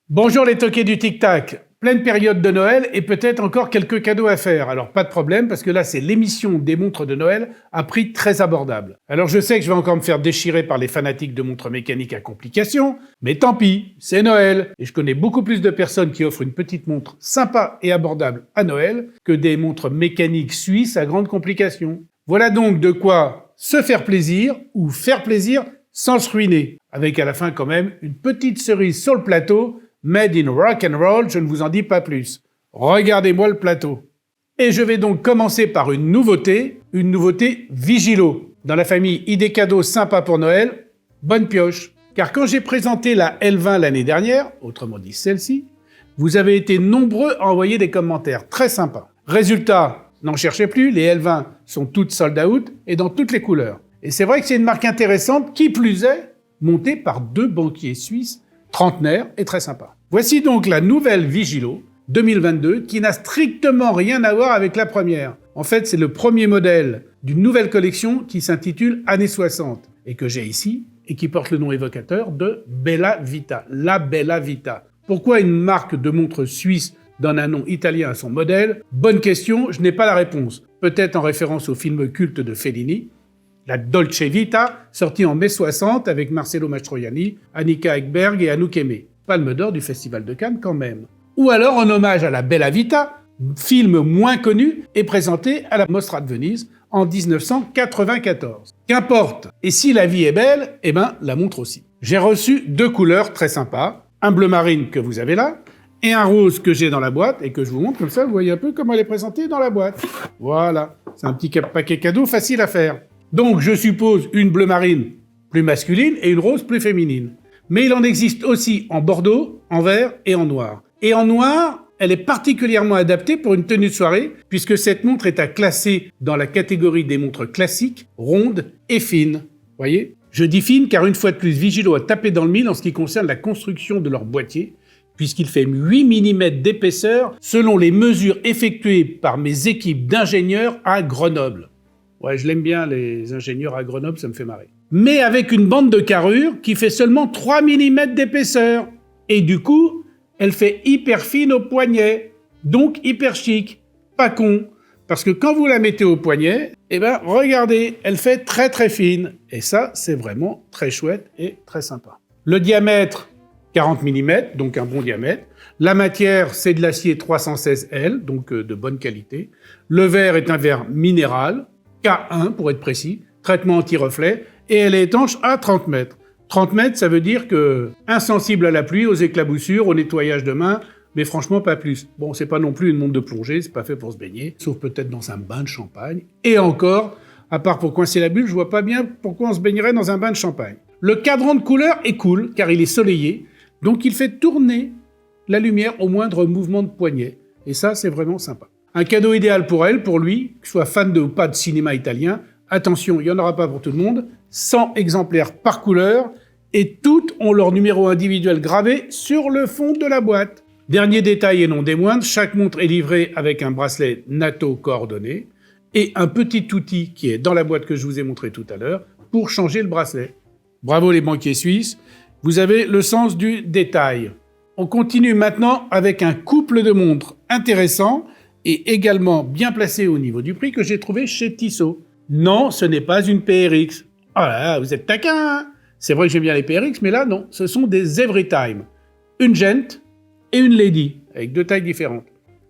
Bonjour les toqués du tic-tac, pleine période de Noël et peut-être encore quelques cadeaux à faire. Alors pas de problème parce que là c'est l'émission des montres de Noël à prix très abordable. Alors je sais que je vais encore me faire déchirer par les fanatiques de montres mécaniques à complications, mais tant pis, c'est Noël et je connais beaucoup plus de personnes qui offrent une petite montre sympa et abordable à Noël que des montres mécaniques suisses à grandes complications. Voilà donc de quoi se faire plaisir ou faire plaisir sans se ruiner, avec à la fin quand même une petite cerise sur le plateau. Made in rock and roll, je ne vous en dis pas plus. Regardez-moi le plateau. Et je vais donc commencer par une nouveauté Vigilo. Dans la famille idées cadeaux sympas pour Noël, bonne pioche. Car quand j'ai présenté la L20 l'année dernière, autrement dit celle-ci, vous avez été nombreux à envoyer des commentaires très sympas. Résultat, n'en cherchez plus, les L20 sont toutes sold out et dans toutes les couleurs. Et c'est vrai que c'est une marque intéressante, qui plus est, montée par deux banquiers suisses trentenaire et très sympa. Voici donc la nouvelle Vigilo 2022 qui n'a strictement rien à voir avec la première. En fait, c'est le premier modèle d'une nouvelle collection qui s'intitule Années 60 et que j'ai ici et qui porte le nom évocateur de Bella Vita, la Bella Vita. Pourquoi une marque de montre suisse donne un nom italien à son modèle? Bonne question, je n'ai pas la réponse. Peut-être en référence au film culte de Fellini, la Dolce Vita, sortie en mai 60 avec Marcello Mastroianni, Annika Ekberg et Anouk Aimée. Palme d'or du Festival de Cannes quand même. Ou alors en hommage à la Bella Vita, film moins connu et présenté à la Mostra de Venise en 1994. Qu'importe, et si la vie est belle, eh ben la montre aussi. J'ai reçu deux couleurs très sympas, un bleu marine que vous avez là, et un rose que j'ai dans la boîte et que je vous montre comme ça, vous voyez un peu comment elle est présentée dans la boîte. Voilà, c'est un petit paquet cadeau facile à faire. Donc, je suppose une bleu marine plus masculine et une rose plus féminine. Mais il en existe aussi en bordeaux, en vert et en noir. Et en noir, elle est particulièrement adaptée pour une tenue de soirée, puisque cette montre est à classer dans la catégorie des montres classiques, rondes et fines. Voyez ? Je dis fines car une fois de plus, Vigilo a tapé dans le mille en ce qui concerne la construction de leur boîtier, puisqu'il fait 8 mm d'épaisseur selon les mesures effectuées par mes équipes d'ingénieurs à Grenoble. Ouais, je l'aime bien, les ingénieurs à Grenoble, ça me fait marrer. Mais avec une bande de carrure qui fait seulement 3 mm d'épaisseur. Et du coup, elle fait hyper fine au poignet. Donc hyper chic. Pas con. Parce que quand vous la mettez au poignet, eh ben, regardez, elle fait très très fine. Et ça, c'est vraiment très chouette et très sympa. Le diamètre, 40 mm, donc un bon diamètre. La matière, c'est de l'acier 316L, donc de bonne qualité. Le verre est un verre minéral. K1 pour être précis, traitement anti-reflet, et elle est étanche à 30 mètres. 30 mètres, ça veut dire que insensible à la pluie, aux éclaboussures, au nettoyage de main, mais franchement pas plus. Bon, c'est pas non plus une montre de plongée, c'est pas fait pour se baigner, sauf peut-être dans un bain de champagne. Et encore, à part pour coincer la bulle, je vois pas bien pourquoi on se baignerait dans un bain de champagne. Le cadran de couleur est cool, car il est soleillé, donc il fait tourner la lumière au moindre mouvement de poignet. Et ça, c'est vraiment sympa. Un cadeau idéal pour elle, pour lui, qu'il soit fan de ou pas de cinéma italien. Attention, il n'y en aura pas pour tout le monde. 100 exemplaires par couleur et toutes ont leur numéro individuel gravé sur le fond de la boîte. Dernier détail et non des moindres, chaque montre est livrée avec un bracelet NATO coordonné et un petit outil qui est dans la boîte que je vous ai montré tout à l'heure pour changer le bracelet. Bravo les banquiers suisses, vous avez le sens du détail. On continue maintenant avec un couple de montres intéressant et également bien placé au niveau du prix que j'ai trouvé chez Tissot. Non, ce n'est pas une PRX. Ah là, vous êtes taquin, hein? C'est vrai que j'aime bien les PRX, mais là, non. Ce sont des Everytime. Une Gent et une Lady, avec deux tailles différentes.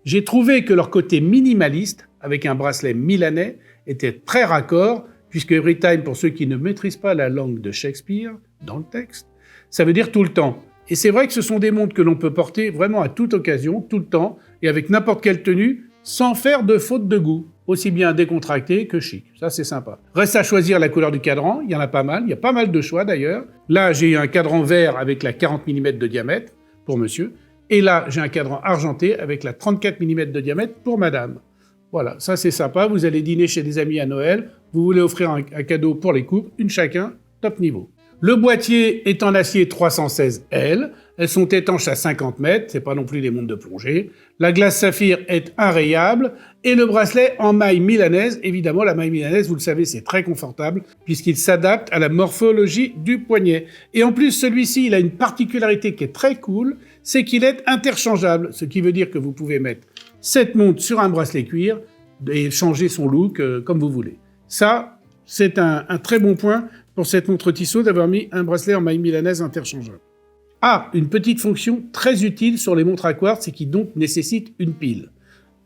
J'ai trouvé que leur côté minimaliste, avec un bracelet milanais, était très raccord, puisque Everytime, pour ceux qui ne maîtrisent pas la langue de Shakespeare, dans le texte, ça veut dire tout le temps. Et c'est vrai que ce sont des montres que l'on peut porter vraiment à toute occasion, tout le temps, et avec n'importe quelle tenue, sans faire de faute de goût. Aussi bien décontracté que chic. Ça, c'est sympa. Reste à choisir la couleur du cadran. Il y en a pas mal. Il y a pas mal de choix, d'ailleurs. Là, j'ai un cadran vert avec la 40 mm de diamètre, pour monsieur. Et là, j'ai un cadran argenté avec la 34 mm de diamètre pour madame. Voilà, ça, c'est sympa. Vous allez dîner chez des amis à Noël. Vous voulez offrir un cadeau pour les couples. Une chacun, top niveau. Le boîtier est en acier 316L, Elles sont étanches à 50 mètres, c'est pas non plus les montres de plongée. La glace saphir est inrayable et le bracelet en maille milanaise. Évidemment, la maille milanaise, vous le savez, c'est très confortable puisqu'il s'adapte à la morphologie du poignet. Et en plus, celui-ci, il a une particularité qui est très cool, c'est qu'il est interchangeable, ce qui veut dire que vous pouvez mettre cette montre sur un bracelet cuir et changer son look comme vous voulez. Ça, c'est un très bon point pour cette montre Tissot d'avoir mis un bracelet en maille milanaise interchangeable. Ah, une petite fonction très utile sur les montres à quartz et qui donc nécessite une pile.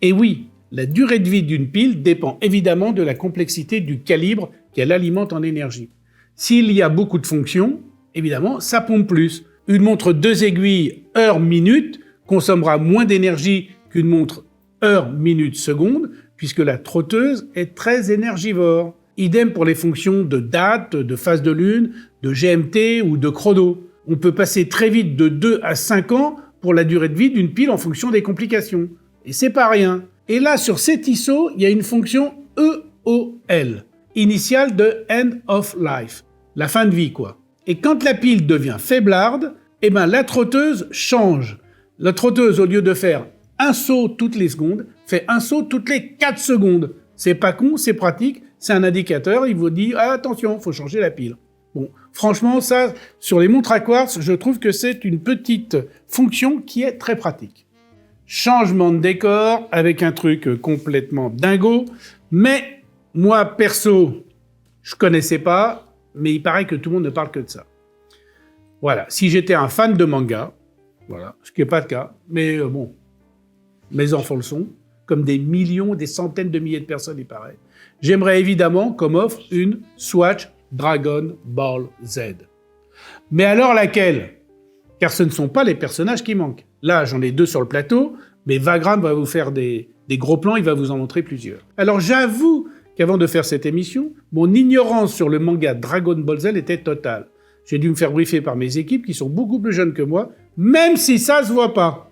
Et oui, la durée de vie d'une pile dépend évidemment de la complexité du calibre qu'elle alimente en énergie. S'il y a beaucoup de fonctions, évidemment, ça pompe plus. Une montre 2 aiguilles heure-minute consommera moins d'énergie qu'une montre heure-minute-seconde, puisque la trotteuse est très énergivore. Idem pour les fonctions de date, de phase de lune, de GMT ou de chrono. On peut passer très vite de 2 à 5 ans pour la durée de vie d'une pile en fonction des complications. Et c'est pas rien. Et là, sur ces Tissot, il y a une fonction EOL, initiale de End of Life, la fin de vie quoi. Et quand la pile devient faiblarde, eh ben la trotteuse change. La trotteuse, au lieu de faire un saut toutes les secondes, fait un saut toutes les 4 secondes. C'est pas con, c'est pratique, c'est un indicateur, il vous dit ah, attention, faut changer la pile. Bon, franchement, ça, sur les montres à quartz, je trouve que c'est une petite fonction qui est très pratique. Changement de décor avec un truc complètement dingo, mais moi, perso, je connaissais pas, mais il paraît que tout le monde ne parle que de ça. Voilà, si j'étais un fan de manga, voilà, ce qui n'est pas le cas, mais bon, mes enfants le sont, comme des millions, des centaines de milliers de personnes, il paraît. J'aimerais évidemment comme offre une Swatch Dragon Ball Z. Mais alors laquelle? Car ce ne sont pas les personnages qui manquent. Là, j'en ai 2 sur le plateau, mais Vagram va vous faire des gros plans, il va vous en montrer plusieurs. Alors j'avoue qu'avant de faire cette émission, mon ignorance sur le manga Dragon Ball Z était totale. J'ai dû me faire briefer par mes équipes qui sont beaucoup plus jeunes que moi, même si ça se voit pas.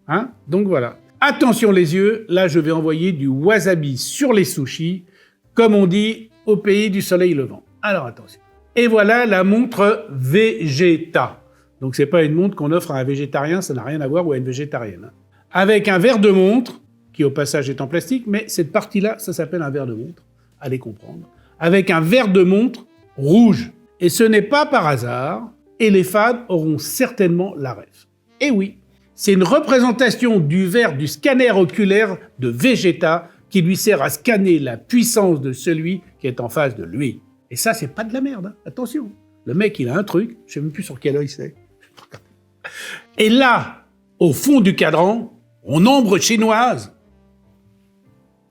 Hein? Donc voilà. Attention les yeux, là je vais envoyer du wasabi sur les sushis, comme on dit au pays du soleil levant. Alors attention. Et voilà la montre Vegeta. Donc c'est pas une montre qu'on offre à un végétarien, ça n'a rien à voir, ou à une végétarienne. Hein. Avec un verre de montre, qui au passage est en plastique, mais cette partie-là, ça s'appelle un verre de montre, allez comprendre. Avec un verre de montre rouge. Et ce n'est pas par hasard, et les fans auront certainement la rêve. Et oui, c'est une représentation du verre du scanner oculaire de Vegeta qui lui sert à scanner la puissance de celui qui est en face de lui. Et ça, c'est pas de la merde, hein. Attention. Le mec, il a un truc, je sais même plus sur quel œil c'est. Et là, au fond du cadran, en ombre chinoise,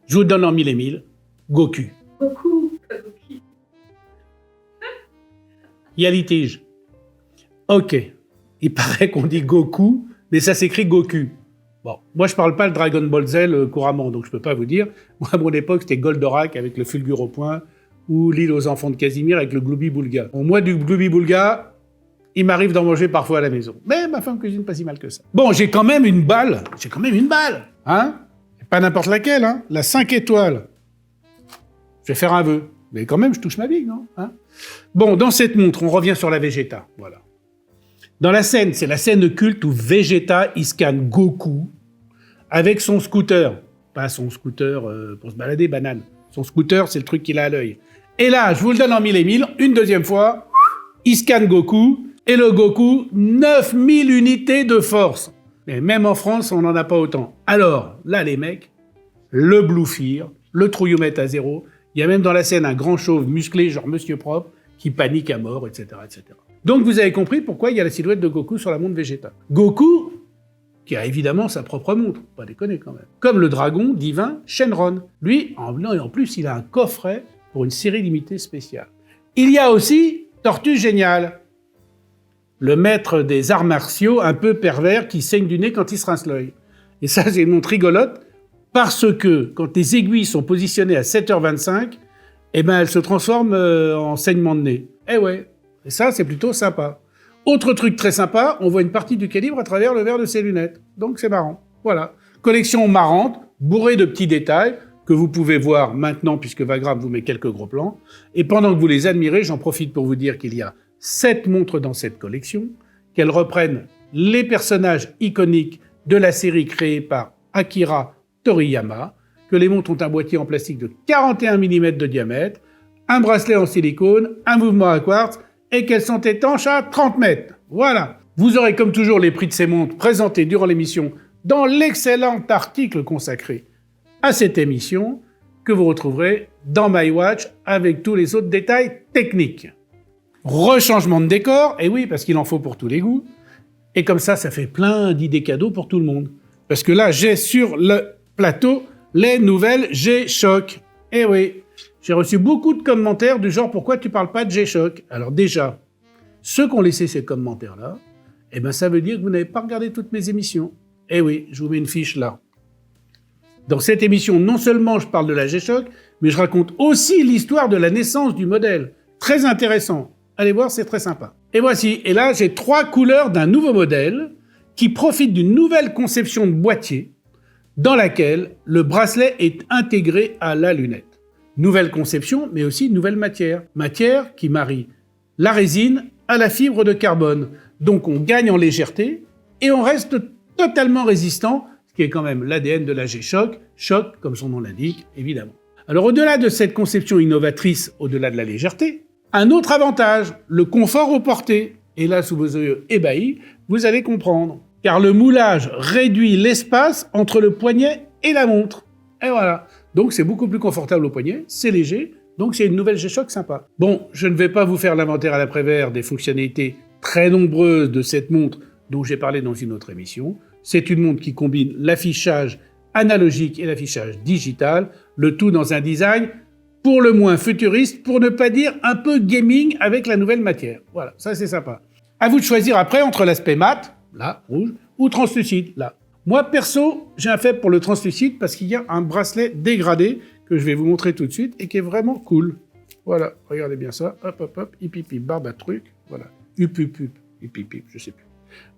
je vous donne en mille et mille, Goku. Goku, pas Goku. Il y a litige. Ok, il paraît qu'on dit Goku, mais ça s'écrit Goku. Bon, moi je parle pas le Dragon Ball Z couramment, donc je peux pas vous dire. Moi, à mon époque, c'était Goldorak avec le Fulgur au point, ou l'île aux enfants de Casimir avec le Glooby Boulga. Bon, moi, du Glooby Boulga, il m'arrive d'en manger parfois à la maison. Mais ma femme cuisine pas si mal que ça. Bon, j'ai quand même une balle. Hein? Pas n'importe laquelle, hein? La 5 étoiles. Je vais faire un vœu. Mais quand même, je touche ma bille, non? Hein? Bon, dans cette montre, on revient sur la Vegeta. Voilà. Dans la scène, c'est la scène culte où Vegeta, il scanne Goku avec son scooter. Pas son scooter pour se balader, banane. Son scooter, c'est le truc qu'il a à l'œil. Et là, je vous le donne en mille et mille, une deuxième fois, il scanne Goku, et le Goku, 9000 unités de force. Mais même en France, on n'en a pas autant. Alors, là, les mecs, le bluffir, le trouillomètre à zéro, il y a même dans la scène un grand chauve musclé, genre Monsieur Propre, qui panique à mort, etc., etc. Donc vous avez compris pourquoi il y a la silhouette de Goku sur la montre Vegeta. Goku, qui a évidemment sa propre montre, pas déconner quand même. Comme le dragon divin Shenron. Lui, en plus, il a un coffret pour une série limitée spéciale. Il y a aussi Tortue Géniale, le maître des arts martiaux un peu pervers qui saigne du nez quand il se rince l'œil. Et ça, c'est une montre rigolote, parce que quand les aiguilles sont positionnées à 7h25, eh ben, elles se transforment en saignement de nez. Eh ouais, et ça, c'est plutôt sympa. Autre truc très sympa, on voit une partie du calibre à travers le verre de ses lunettes. Donc c'est marrant. Voilà. Collection marrante, bourrée de petits détails, que vous pouvez voir maintenant, puisque Vagram vous met quelques gros plans. Et pendant que vous les admirez, j'en profite pour vous dire qu'il y a 7 montres dans cette collection, qu'elles reprennent les personnages iconiques de la série créée par Akira Toriyama, que les montres ont un boîtier en plastique de 41 mm de diamètre, un bracelet en silicone, un mouvement à quartz et qu'elles sont étanches à 30 mètres. Voilà. Vous aurez comme toujours les prix de ces montres présentés durant l'émission dans l'excellent article consacré à cette émission que vous retrouverez dans MyWatch avec tous les autres détails techniques. Rechangement de décor, et oui, parce qu'il en faut pour tous les goûts. Et comme ça fait plein d'idées cadeaux pour tout le monde. Parce que là, j'ai sur le plateau les nouvelles G-Shock. Et oui, j'ai reçu beaucoup de commentaires du genre « Pourquoi tu parles pas de G-Shock ?» Alors déjà, ceux qui ont laissé ces commentaires-là, eh ben ça veut dire que vous n'avez pas regardé toutes mes émissions. Eh oui, je vous mets une fiche là. Dans cette émission, non seulement je parle de la G-Shock, mais je raconte aussi l'histoire de la naissance du modèle. Très intéressant. Allez voir, c'est très sympa. Et voici, et là j'ai 3 couleurs d'un nouveau modèle qui profite d'une nouvelle conception de boîtier dans laquelle le bracelet est intégré à la lunette. Nouvelle conception, mais aussi nouvelle matière. Matière qui marie la résine à la fibre de carbone. Donc on gagne en légèreté et on reste totalement résistant, ce qui est quand même l'ADN de la G-Shock, choc comme son nom l'indique, évidemment. Alors au-delà de cette conception innovatrice, au-delà de la légèreté, un autre avantage, le confort au porté. Et là, sous vos yeux ébahis, vous allez comprendre. Car le moulage réduit l'espace entre le poignet et la montre. Et voilà. Donc c'est beaucoup plus confortable au poignet, c'est léger, donc c'est une nouvelle G-Shock sympa. Bon, je ne vais pas vous faire l'inventaire à l'après-vert des fonctionnalités très nombreuses de cette montre dont j'ai parlé dans une autre émission. C'est une montre qui combine l'affichage analogique et l'affichage digital, le tout dans un design pour le moins futuriste, pour ne pas dire un peu gaming avec la nouvelle matière. Voilà, ça c'est sympa. À vous de choisir après entre l'aspect mat, là, rouge, ou translucide, là. Moi, perso, j'ai un faible pour le translucide parce qu'il y a un bracelet dégradé que je vais vous montrer tout de suite et qui est vraiment cool. Voilà, regardez bien ça. Hop, hop, hop, hip, hip, hip, barbe à truc. Voilà. Hup, hup, hup, hip, hip, hip, je sais plus.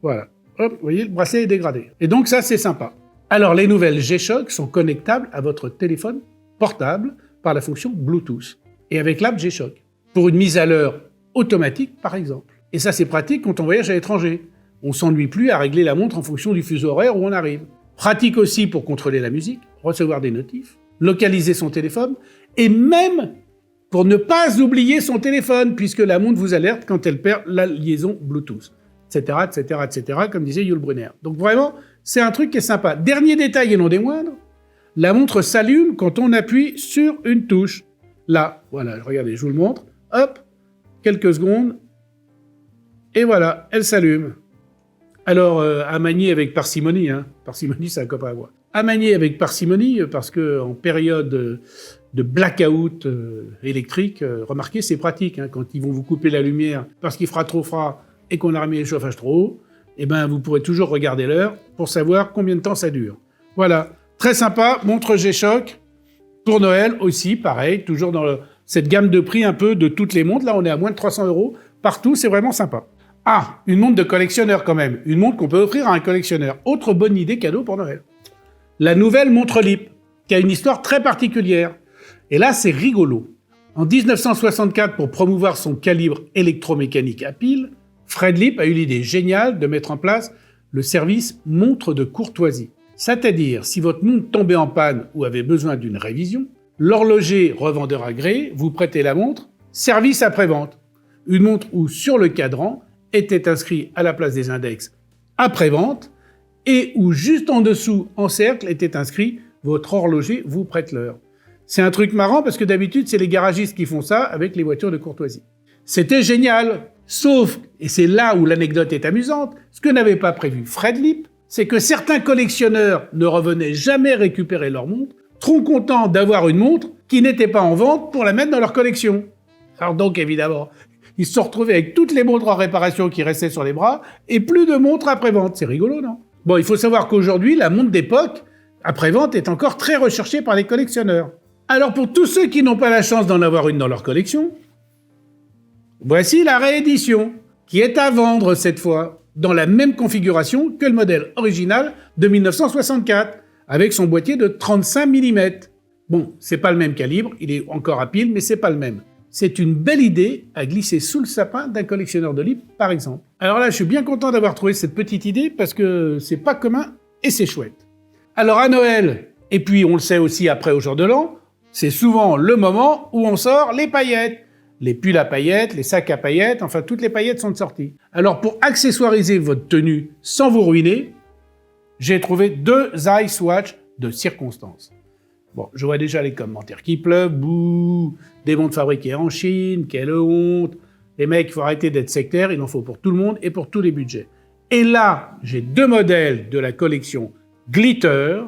Voilà. Hop, vous voyez, le bracelet est dégradé. Et donc ça, c'est sympa. Alors, les nouvelles G-Shock sont connectables à votre téléphone portable par la fonction Bluetooth et avec l'app G-Shock pour une mise à l'heure automatique, par exemple. Et ça, c'est pratique quand on voyage à l'étranger. On s'ennuie plus à régler la montre en fonction du fuseau horaire où on arrive. Pratique aussi pour contrôler la musique, recevoir des notifs, localiser son téléphone, et même pour ne pas oublier son téléphone, puisque la montre vous alerte quand elle perd la liaison Bluetooth, etc., etc., etc., comme disait Yul Brynner. Donc vraiment, c'est un truc qui est sympa. Dernier détail et non des moindres, la montre s'allume quand on appuie sur une touche. Là, voilà, regardez, je vous le montre. Hop, quelques secondes, et voilà, elle s'allume. Alors, à manier avec parcimonie, hein. Parcimonie, c'est un copain à moi. À manier avec parcimonie, parce qu'en période de blackout électrique, remarquez, c'est pratique, hein, quand ils vont vous couper la lumière parce qu'il fera trop froid et qu'on a remis le chauffage trop haut, eh ben, vous pourrez toujours regarder l'heure pour savoir combien de temps ça dure. Voilà, très sympa, montre G-Shock. Pour Noël aussi, pareil, toujours dans cette gamme de prix un peu de toutes les montres. Là, on est à moins de 300 €. Partout, c'est vraiment sympa. Ah, une montre de collectionneur quand même. Une montre qu'on peut offrir à un collectionneur. Autre bonne idée cadeau pour Noël. La nouvelle montre Lip, qui a une histoire très particulière. Et là, c'est rigolo. En 1964, pour promouvoir son calibre électromécanique à pile, Fred Lip a eu l'idée géniale de mettre en place le service montre de courtoisie. C'est-à-dire, si votre montre tombait en panne ou avait besoin d'une révision, l'horloger revendeur agréé vous prêtait la montre, service après-vente. Une montre où, sur le cadran, était inscrit à la place des index après-vente et où, juste en dessous, en cercle, était inscrit « Votre horloger vous prête l'heure ». C'est un truc marrant parce que d'habitude, c'est les garagistes qui font ça avec les voitures de courtoisie. C'était génial, sauf, et c'est là où l'anecdote est amusante, ce que n'avait pas prévu Fred Lip, c'est que certains collectionneurs ne revenaient jamais récupérer leur montre, trop contents d'avoir une montre qui n'était pas en vente pour la mettre dans leur collection. Alors donc, évidemment, ils se sont retrouvés avec toutes les montres en réparation qui restaient sur les bras et plus de montres après-vente. C'est rigolo, non? Bon, il faut savoir qu'aujourd'hui, la montre d'époque, après-vente, est encore très recherchée par les collectionneurs. Alors pour tous ceux qui n'ont pas la chance d'en avoir une dans leur collection, voici la réédition, qui est à vendre cette fois, dans la même configuration que le modèle original de 1964, avec son boîtier de 35 mm. Bon, c'est pas le même calibre, il est encore à pile, mais c'est pas le même. c'est une belle idée à glisser sous le sapin d'un collectionneur de livres, par exemple. Alors là, je suis bien content d'avoir trouvé cette petite idée parce que c'est pas commun et c'est chouette. Alors à Noël, et puis on le sait aussi après au jour de l'an, c'est souvent le moment où on sort les paillettes. Les pulls à paillettes, les sacs à paillettes, enfin toutes les paillettes sont sorties. Alors pour accessoiriser votre tenue sans vous ruiner, j'ai trouvé 2 Ice Watch de circonstance. Bon, je vois déjà les commentaires qui pleuvent, bouh, des montres fabriquées en Chine, quelle honte. Les mecs, il faut arrêter d'être sectaires, il en faut pour tout le monde et pour tous les budgets. Et là, j'ai 2 modèles de la collection Glitter.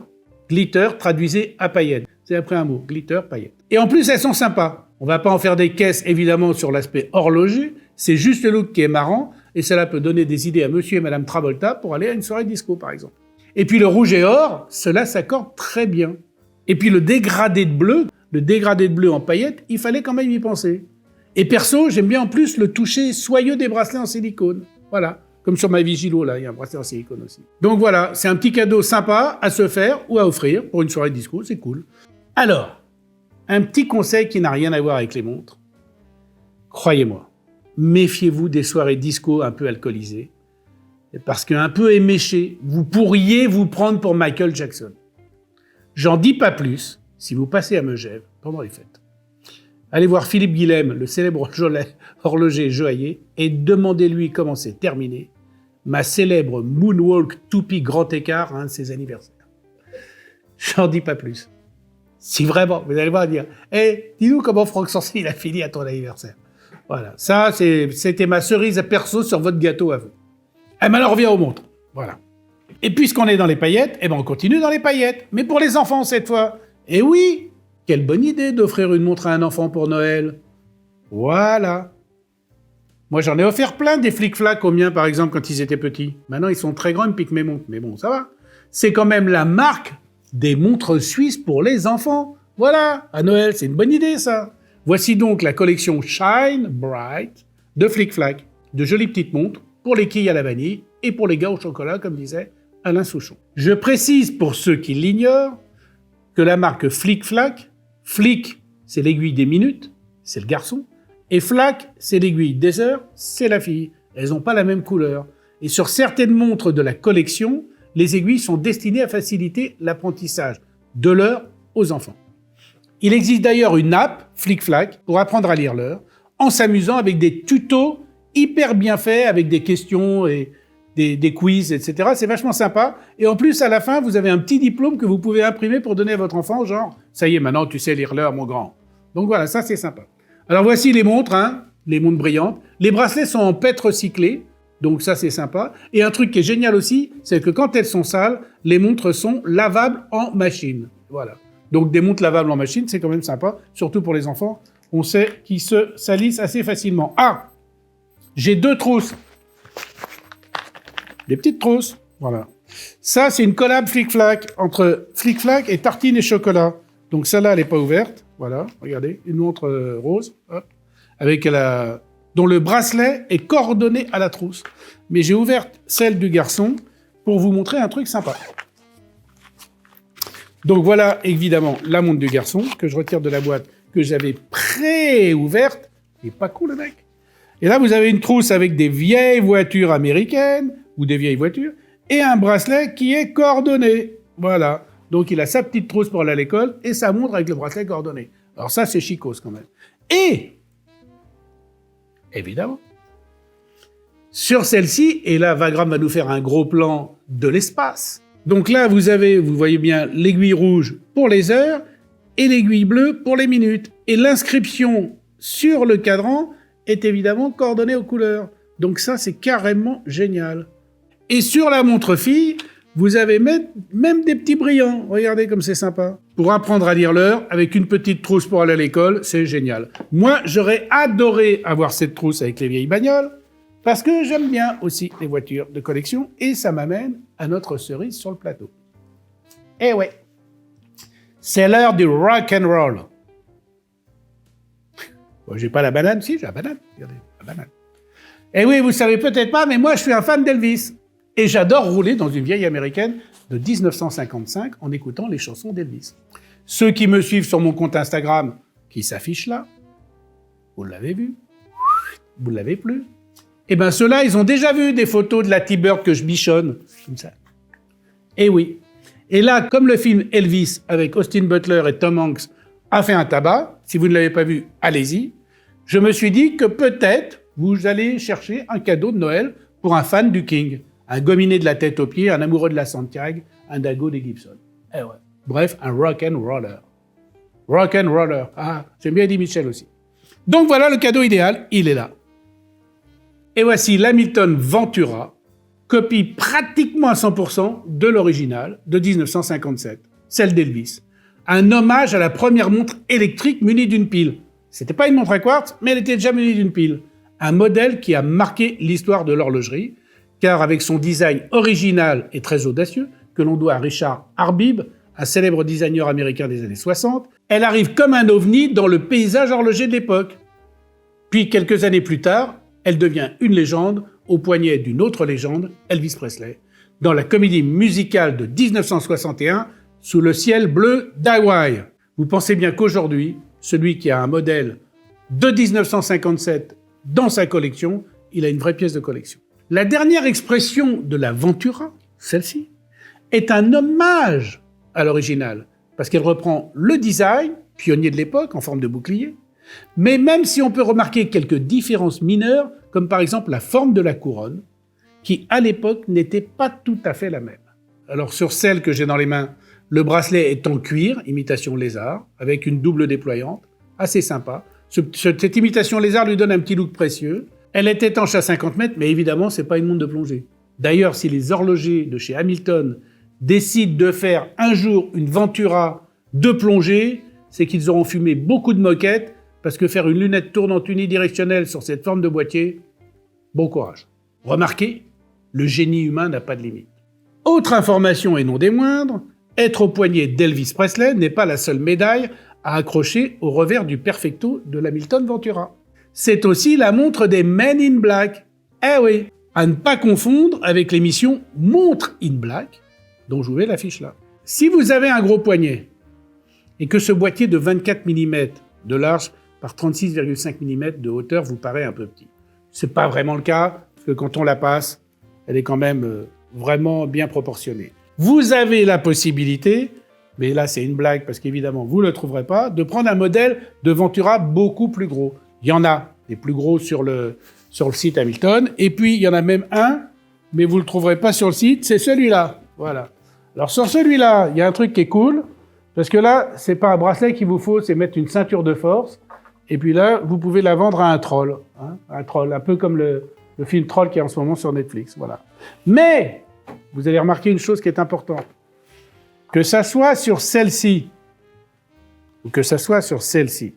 Glitter, traduisez à paillettes. C'est après un mot, glitter, paillettes. Et en plus, elles sont sympas. On va pas en faire des caisses, évidemment, sur l'aspect horloger. C'est juste le look qui est marrant. Et cela peut donner des idées à monsieur et madame Travolta pour aller à une soirée disco, par exemple. Et puis le rouge et or, cela s'accorde très bien. Et puis le dégradé de bleu en paillettes, il fallait quand même y penser. Et perso, j'aime bien en plus le toucher soyeux des bracelets en silicone. Voilà. Comme sur ma Vigilo, là, il y a un bracelet en silicone aussi. Donc voilà, c'est un petit cadeau sympa à se faire ou à offrir pour une soirée disco, c'est cool. Alors, un petit conseil qui n'a rien à voir avec les montres. Croyez-moi, méfiez-vous des soirées disco un peu alcoolisées. Parce qu'un peu éméché, vous pourriez vous prendre pour Michael Jackson. J'en dis pas plus si vous passez à Megève pendant les fêtes. Allez voir Philippe Guilhem, le célèbre horloger joaillier, et demandez-lui comment s'est terminé ma célèbre Moonwalk toupie grand écart à un de ses anniversaires. J'en dis pas plus. Si vraiment, vous allez voir dire « Hey, dis-nous comment Franck Sancy il a fini à ton anniversaire. » Voilà, ça, c'était ma cerise à perso sur votre gâteau à vous. Eh ben, alors, on revient aux montres. Voilà. Et puisqu'on est dans les paillettes, eh ben, on continue dans les paillettes. Mais pour les enfants, cette fois. Et oui, quelle bonne idée d'offrir une montre à un enfant pour Noël. Voilà. Moi, j'en ai offert plein des flic-flac aux miens, par exemple, quand ils étaient petits. Maintenant, ils sont très grands, ils piquent mes montres. Mais bon, ça va. C'est quand même la marque des montres suisses pour les enfants. Voilà, à Noël, c'est une bonne idée, ça. Voici donc la collection Shine Bright de flic-flac. De jolies petites montres pour les quilles à la vanille et pour les gars au chocolat, comme disait Alain Souchon. Je précise pour ceux qui l'ignorent que la marque Flic-Flac, Flic, c'est l'aiguille des minutes, c'est le garçon, et Flac, c'est l'aiguille des heures, c'est la fille. Elles n'ont pas la même couleur. Et sur certaines montres de la collection, les aiguilles sont destinées à faciliter l'apprentissage de l'heure aux enfants. Il existe d'ailleurs une app, Flic-Flac, pour apprendre à lire l'heure, en s'amusant avec des tutos hyper bien faits, avec des questions et des quiz, etc. C'est vachement sympa. Et en plus, à la fin, vous avez un petit diplôme que vous pouvez imprimer pour donner à votre enfant, genre, ça y est, maintenant, tu sais lire l'heure, mon grand. Donc voilà, ça, c'est sympa. Alors voici les montres, les montres brillantes. Les bracelets sont en pètre recyclé, donc ça, c'est sympa. Et un truc qui est génial aussi, c'est que quand elles sont sales, les montres sont lavables en machine. Voilà. Donc des montres lavables en machine, c'est quand même sympa, surtout pour les enfants. On sait qu'ils se salissent assez facilement. Ah, j'ai 2 trousses. Des petites trousses, voilà. Ça, c'est une collab Flic-Flac, entre Flic-Flac et tartine et chocolat. Donc celle-là, elle n'est pas ouverte. Voilà, regardez, une montre rose, hop, avec dont le bracelet est coordonné à la trousse. Mais j'ai ouvert celle du garçon pour vous montrer un truc sympa. Donc voilà, évidemment, la montre du garçon, que je retire de la boîte, que j'avais pré-ouverte. Il est pas cool, le mec. Et là, vous avez une trousse avec des vieilles voitures américaines, ou des vieilles voitures, et un bracelet qui est coordonné. Voilà. Donc, il a sa petite trousse pour aller à l'école, et sa montre avec le bracelet coordonné. Alors ça, c'est chicos, quand même. Et, évidemment, sur celle-ci, et là, Vagram va nous faire un gros plan de l'espace. Donc là, vous voyez bien l'aiguille rouge pour les heures, et l'aiguille bleue pour les minutes. Et l'inscription sur le cadran est évidemment coordonnée aux couleurs. Donc ça, c'est carrément génial. Et sur la montre fille, vous avez même des petits brillants. Regardez comme c'est sympa. Pour apprendre à lire l'heure, avec une petite trousse pour aller à l'école, c'est génial. Moi, j'aurais adoré avoir cette trousse avec les vieilles bagnoles, parce que j'aime bien aussi les voitures de collection, et ça m'amène à notre cerise sur le plateau. Eh ouais, c'est l'heure du rock and roll. Bon, j'ai pas la banane, si, j'ai la banane. Regardez, la banane. Eh oui, vous savez peut-être pas, mais moi, je suis un fan d'Elvis. Et j'adore rouler dans une vieille américaine de 1955 en écoutant les chansons d'Elvis. Ceux qui me suivent sur mon compte Instagram, qui s'affiche là, Vous l'avez vu. Vous ne l'avez plus. Eh bien, ceux-là, ils ont déjà vu des photos de la T-Bird que je bichonne, comme ça. Eh oui. Et là, comme le film Elvis, avec Austin Butler et Tom Hanks, a fait un tabac, si vous ne l'avez pas vu, allez-y, je me suis dit que peut-être vous allez chercher un cadeau de Noël pour un fan du King. Un gominé de la tête aux pieds, un amoureux de la Santiago, un dago des Gibson. Eh ouais. Bref, un rock and roller. Rock and roller. Ah, j'aime bien Eddie Mitchell aussi. Donc voilà le cadeau idéal, il est là. Et voici l'Hamilton Ventura, copie pratiquement à 100% de l'original de 1957, celle d'Elvis. Un hommage à la première montre électrique munie d'une pile. C'était pas une montre à quartz, mais elle était déjà munie d'une pile. Un modèle qui a marqué l'histoire de l'horlogerie, car avec son design original et très audacieux, que l'on doit à Richard Arbib, un célèbre designer américain des années 60, elle arrive comme un ovni dans le paysage horloger de l'époque. Puis, quelques années plus tard, elle devient une légende au poignet d'une autre légende, Elvis Presley, dans la comédie musicale de 1961, Sous le ciel bleu d'Hawaï. Vous pensez bien qu'aujourd'hui, celui qui a un modèle de 1957 dans sa collection, il a une vraie pièce de collection. La dernière expression de la Ventura, celle-ci, est un hommage à l'original, parce qu'elle reprend le design, pionnier de l'époque, en forme de bouclier, mais même si on peut remarquer quelques différences mineures, comme par exemple la forme de la couronne, qui à l'époque n'était pas tout à fait la même. Alors sur celle que j'ai dans les mains, le bracelet est en cuir, imitation lézard, avec une double déployante, assez sympa. Cette imitation lézard lui donne un petit look précieux. Elle est étanche à 50 mètres, mais évidemment, c'est pas une montre de plongée. D'ailleurs, si les horlogers de chez Hamilton décident de faire un jour une Ventura de plongée, c'est qu'ils auront fumé beaucoup de moquettes, parce que faire une lunette tournante unidirectionnelle sur cette forme de boîtier, bon courage. Remarquez, le génie humain n'a pas de limite. Autre information et non des moindres, être au poignet d'Elvis Presley n'est pas la seule médaille à accrocher au revers du perfecto de l'Hamilton Ventura. C'est aussi la montre des Men in Black. Eh oui, à ne pas confondre avec l'émission Montre in Black, dont je vous mets l'affiche là. Si vous avez un gros poignet, et que ce boîtier de 24 mm de large par 36,5 mm de hauteur vous paraît un peu petit. C'est pas vraiment le cas, parce que quand on la passe, elle est quand même vraiment bien proportionnée. Vous avez la possibilité, mais là c'est une blague parce qu'évidemment vous ne le trouverez pas, de prendre un modèle de Ventura beaucoup plus gros. Il y en a des plus gros sur le site Hamilton, et puis il y en a même un, mais vous ne le trouverez pas sur le site, c'est celui-là. Voilà. Alors sur celui-là, il y a un truc qui est cool, parce que là, c'est pas un bracelet qu'il vous faut, c'est mettre une ceinture de force, et puis là, vous pouvez la vendre à un troll. Hein, un troll, un peu comme le film Troll qui est en ce moment sur Netflix. Voilà. Mais vous allez remarquer une chose qui est importante. Que ça soit sur celle-ci, ou que ça soit sur celle-ci,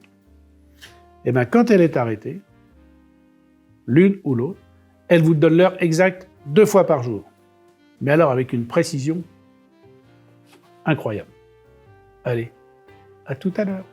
eh bien, quand elle est arrêtée, l'une ou l'autre, elle vous donne l'heure exacte 2 fois par jour. Mais alors avec une précision incroyable. Allez, à tout à l'heure.